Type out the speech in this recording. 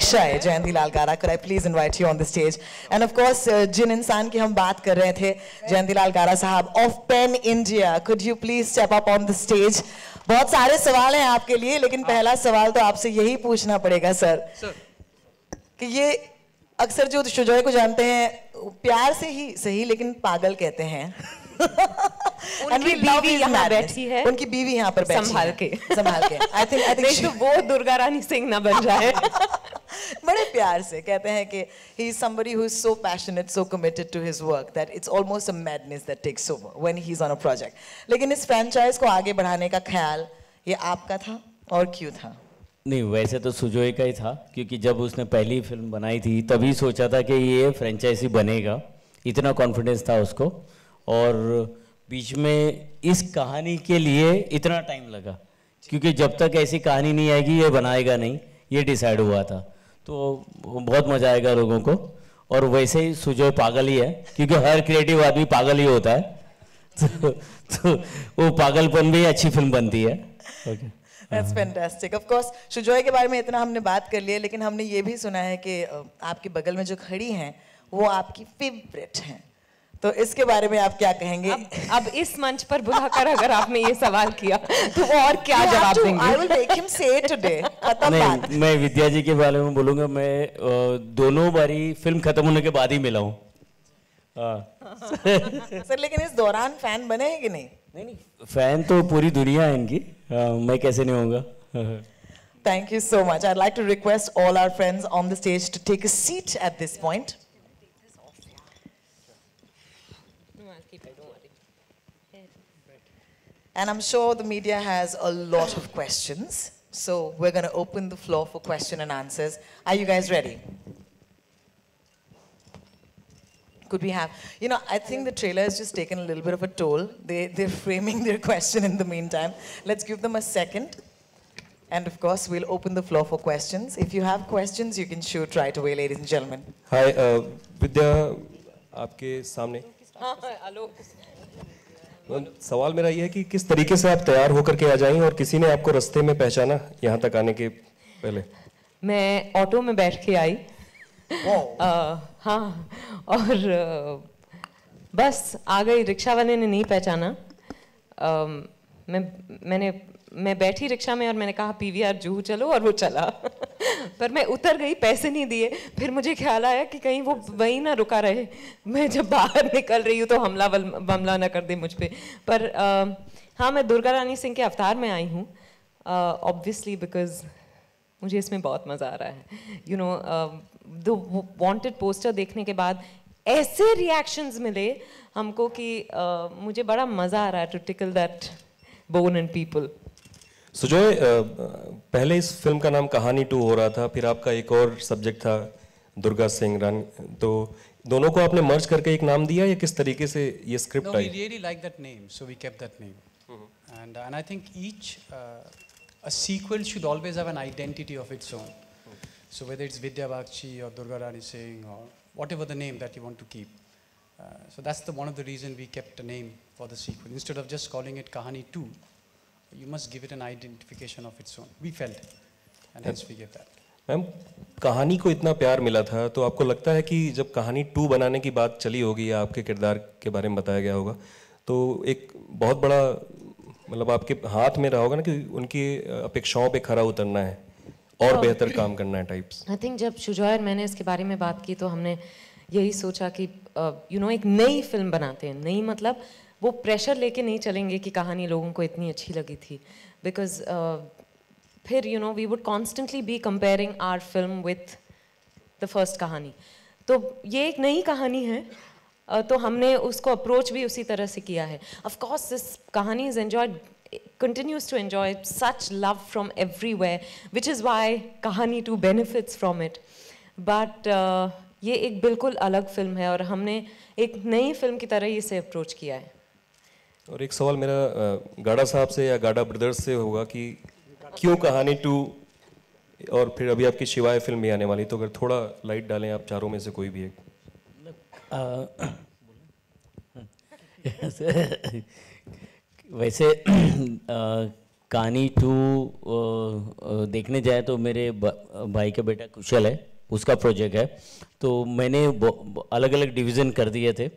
अक्षय जयंती लाल गारा, could I please invite you on the stage? And of course, जिन इंसान की हम बात कर रहे थे, जयंती लाल गारा साहब of Pen India, could you please step up on the stage? बहुत सारे सवाल हैं आपके लिए, लेकिन पहला सवाल तो आपसे यही पूछना पड़ेगा सर, कि ये अक्सर जो शुजॉय को जानते हैं प्यार से ही सही लेकिन पागल कहते हैं। उनकी बीवी यहाँ बैठी है, उनकी बीवी यहाँ पर बैठी संभाल के I think तो वो दुर्गा रानी सिंह ना बन जाए। बड़े प्यार से कहते हैं कि he is somebody who is so passionate, so committed to his work that it's almost a madness that takes over when he's on a project. लेकिन इस फ्रेंचाइज को आगे बढ़ाने का ख्याल ये आपका था और क्यों था? नहीं, वैसे तो सुजॉय का ही था, क्योंकि जब उसने पहली फिल्म बनाई थी तभी सोचा था कि ये फ्रेंचाइजी बनेगा, इतना कॉन्फिडेंस था उसको। और बीच में इस कहानी के लिए इतना टाइम लगा, क्योंकि जब तक ऐसी कहानी नहीं आएगी ये बनाएगा नहीं, ये डिसाइड हुआ था। तो बहुत मज़ा आएगा लोगों को। और वैसे ही सुजॉय पागल ही है, क्योंकि हर क्रिएटिव आदमी पागल ही होता है, तो वो पागलपन भी अच्छी फिल्म बनती है। Okay, That's fantastic. Of course, शुजॉय के बारे में इतना हमने बात कर लिया, लेकिन हमने ये भी सुना है कि आपके बगल में जो खड़ी हैं वो आपकी फेवरेट हैं, तो इसके बारे में आप क्या कहेंगे? अब इस मंच पर बुलाकर अगर आपने ये सवाल किया तो वो और क्या जवाब देंगे? I will make him say it today. खत्म बात। मैं विद्या जी के बारे में बोलूँगा, मैं दोनों बारी फिल्म खत्म होने के बाद ही मिला हूँ। सर लेकिन इस दौरान फैन बने हैं कि नहीं? नहीं, फैन तो पूरी दुनिया है इनकी, मैं कैसे नहीं होऊंगा। Thank you so much. I'd like to request all our friends on the stage to take a seat at this point. And I'm sure the media has a lot of questions, so we're going to open the floor for question and answers. Are you guys ready? Could we have, you know, I think the trailer has just taken a little bit of a toll. They're framing their question in the meantime. Let's give them a second. And of course, we'll open the floor for questions. If you have questions, you can shoot right away, ladies and gentlemen. Hi, विद्या, आपके सामने hello. सवाल मेरा ये है कि किस तरीके से आप तैयार होकर के आ जाएं और किसी ने आपको रास्ते में पहचाना यहाँ तक आने के पहले? मैं ऑटो में बैठ के आई। हाँ, और बस आ गई, रिक्शा वाले ने नहीं पहचाना। मैं बैठी रिक्शा में और मैंने कहा पीवीआर जूहू चलो, और वो चला। पर मैं उतर गई, पैसे नहीं दिए। फिर मुझे ख्याल आया कि कहीं वो वहीं ना रुका रहे, मैं जब बाहर निकल रही हूँ तो हमला ना कर दे मुझ पे। पर हाँ, मैं दुर्गा रानी सिंह के अवतार में आई हूँ, ऑब्वियसली बिकॉज मुझे इसमें बहुत मज़ा आ रहा है। You know, the wanted poster देखने के बाद ऐसे रिएक्शंस मिले हमको कि मुझे बड़ा मज़ा आ रहा है to tickle that bone in people. Sujoy, पहले इस फिल्म का नाम कहानी 2 हो रहा था, फिर आपका एक और सब्जेक्ट था दुर्गा सिंह रानी, तो दोनों को आपने मर्ज करके एक नाम दिया या किस तरीके से ये script I? No, we really like that name, so we kept that name. And I think each a sequel should always have an identity of its own. So whether it's Vidya Bakshi or Durga Rani Singh or whatever the name that you want to keep. So that's one of the reasons we kept a name for the sequel. Instead of just calling it Kahani 2, you must give it an identification of its own. We felt, and hence we gave that. Ma'am, कहानी को इतना प्यार मिला था, तो आपको लगता है कि जब कहानी 2 बनाने की बात चली होगी या आपके किरदार के बारे में बताया गया होगा, तो एक बहुत बड़ा मतलब आपके हाथ में रहा होगा ना कि उनकी अपेक्षाओं पे खरा उतरना है और बेहतर काम करना है टाइप्स? आई थिंक जब शुजॉय और मैंने इसके बारे में बात की तो हमने यही सोचा कि यू नो एक नई फिल्म बनाते हैं। नई मतलब वो प्रेशर लेके नहीं चलेंगे कि कहानी लोगों को इतनी अच्छी लगी थी, बिकॉज फिर you know we would constantly be comparing our film with the first Kahaani. तो ये एक नई कहानी है, तो हमने उसको अप्रोच भी उसी तरह से किया है। ऑफ कोर्स दिस कहानी is enjoyed, continues to enjoy such love from everywhere, which is why Kahani 2 benefits from it. But ये एक बिल्कुल अलग फिल्म है और हमने एक नई फिल्म की तरह इसे अप्रोच किया है। और एक सवाल मेरा गाड़ा साहब से या गाड़ा ब्रदर्स से होगा कि क्यों कहानी 2, और फिर अभी आपकी शिवाय फिल्म भी आने वाली, तो अगर थोड़ा लाइट डालें आप चारों में से कोई भी एक। वैसे कहानी 2 देखने जाए तो मेरे भाई का बेटा कुशल है, उसका प्रोजेक्ट है, तो मैंने अलग अलग डिवीज़न कर दिए थे